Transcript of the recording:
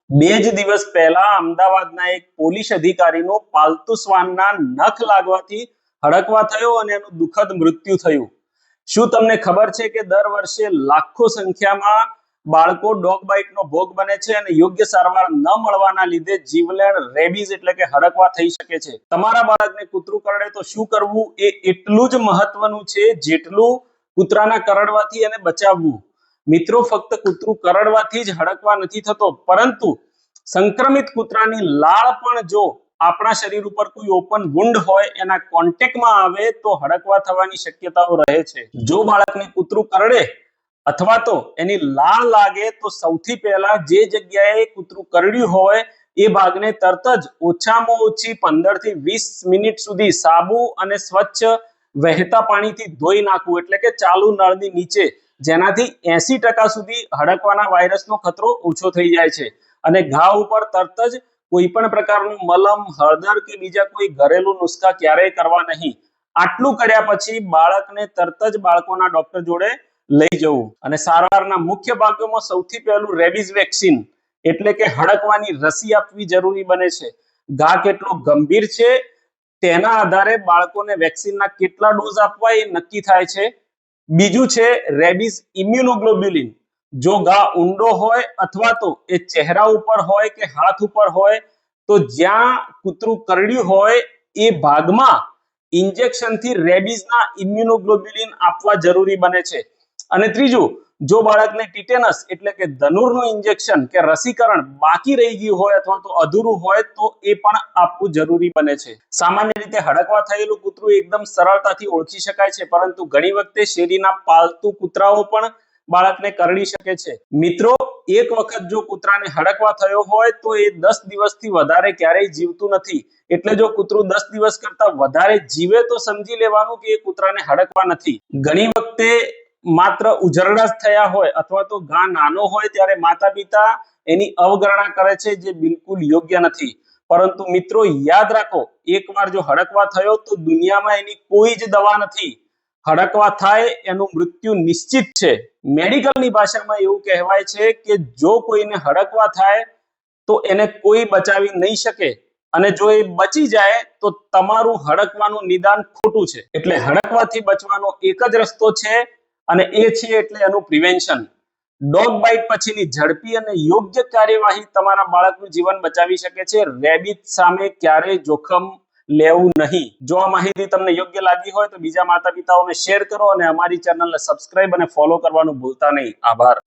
બે જ દિવસ પહેલા અમદાવાદના એક પોલીસ અધિકારીનો પાલતુ શ્વાનના નખ લાગવાથી હડકવા થયો અને એનું દુઃખદ મૃત્યુ થયું. શું તમને ખબર છે કે દર વર્ષે લાખો સંખ્યામાં બાળકો ડોગ બાઇટનો ભોગ બને છે અને યોગ્ય સારવાર ન મળવાના લીધે જીવલેણ રેબીઝ એટલે કે હડકવા થઈ શકે છે. તમારા બાળકને કૂતરું કરડે તો શું કરવું એ એટલું જ મહત્વનું છે જેટલું કૂતરાના કરડવાથી એને બચાવવું. મિત્રો, ફક્ત કૂતરું કરડવાથી જ હડકવા નથી થતો, પરંતુ સંક્રમિત કૂતરાની લાળ પણ જો આપણા શરીર ઉપર કોઈ ઓપન વુન્ડ હોય એના કોન્ટેક્ટમાં આવે તો હડકવા થવાની શક્યતાઓ રહે છે. જો બાળકને કૂતરું કરડે અથવા તો એની લાળ લાગે તો સૌથી પહેલા જે જગ્યાએ કૂતરું કરડ્યું હોય એ ભાગને તરત જ ઓછામાં ઓછી 15 થી 20 મિનિટ સુધી સાબુ અને સ્વચ્છ વહેતા પાણીથી ધોઈ નાખવું, એટલે કે ચાલુ નળની નીચે, જેનાથી 80% સુધી હડકવાના વાયરસનો ખતરો ઓછો થઈ જાય છે. અને ઘા ઉપર તરત જ કોઈ પણ પ્રકારનું મલમ, હળદર કે બીજા કોઈ ઘરેલું નુસ્ખા ક્યારેય કરવા નહીં. આટલું કર્યા પછી બાળકને તરત જ બાળકોના ડોક્ટર જોડે લઈ જવું. અને સારવારના મુખ્ય ભાગોમાં સૌથી પહેલું રેબીઝ વેક્સિન એટલે કે હડકવાની રસી આપવી જરૂરી બને છે. ઘા કેટલો ગંભીર છે તેના આધારે બાળકોને વેક્સિનના કેટલા ડોઝ આપવા એ નક્કી થાય છે. બીજું છે રેબીઝ ઇમ્યુનોગ્લોબ્યુલિન. જો ઘા ઊંડો હોય અથવા તો એ ચહેરા ઉપર હોય કે હાથ ઉપર હોય તો જ્યાં કૂતરું કરડ્યું હોય એ ભાગમાં ઇન્જેક્શનથી રેબીઝના ઇમ્યુનોગ્લોબ્યુલિન આપવા જરૂરી બને છે. અને ત્રીજું, જો બાળકને ટીટેનસ એટલે કે ધનુરનું ઇન્જેક્શન કે રસીકરણ બાકી રહી ગયું હોય અથવા તો અધૂરું હોય તો એ પણ આપવું જરૂરી બને છે. સામાન્ય રીતે હડકવા થયેલું કૂતરું એકદમ સરળતાથી ઓળખી શકાય છે, પરંતુ ઘણી વખતે શેરીના પાલતુ કૂતરાઓ પણ બાળકને કરડી શકે છે. મિત્રો, એક વખત જો કૂતરાને હડકવા થયો હોય તો એ 10 દિવસથી વધારે ક્યારેય જીવતું નથી. એટલે જો કૂતરું 10 દિવસ કરતા વધારે જીવે તો સમજી લેવાનું કે એ કૂતરાને હડકવા નથી. ઘણી વખતે માત્ર ઉઝરડા થયા હોય અથવા તો ઘા નાનો હોય ત્યારે માતા પિતા એની અવગણના કરે છે, જે બિલકુલ યોગ્ય નથી. પરંતુ મિત્રો, યાદ રાખો, એકવાર જો હડકવા થયો તો દુનિયામાં એની કોઈ જ દવા નથી. હડકવા થાય એનું મૃત્યુ નિશ્ચિત છે. મેડિકલની ભાષામાં એવું કહેવાય છે કે જો કોઈને હડકવા થાય તો એને કોઈ બચાવી નહીં શકે, અને જો એ બચી જાય તો તમારું હડકવાનું નિદાન ખોટું છે. એટલે હડકવાથી બચવાનો એક જ રસ્તો છે અને એ છે એટલે એનું પ્રિવેન્શન. ડોગ બાઇટ પછીની ઝડપી અને યોગ્ય કાર્યવાહી તમારા બાળકનું જીવન બચાવી શકે છે. રેબીઝ સામે ક્યારેય જોખમ લેવું નહીં. જો આ માહિતી તમને યોગ્ય લાગી હોય તો બીજા માતા પિતાઓને શેર કરો અને અમારી ચેનલને સબસ્ક્રાઇબ અને ફોલો કરવાનું ભૂલતા નહીં. આભાર.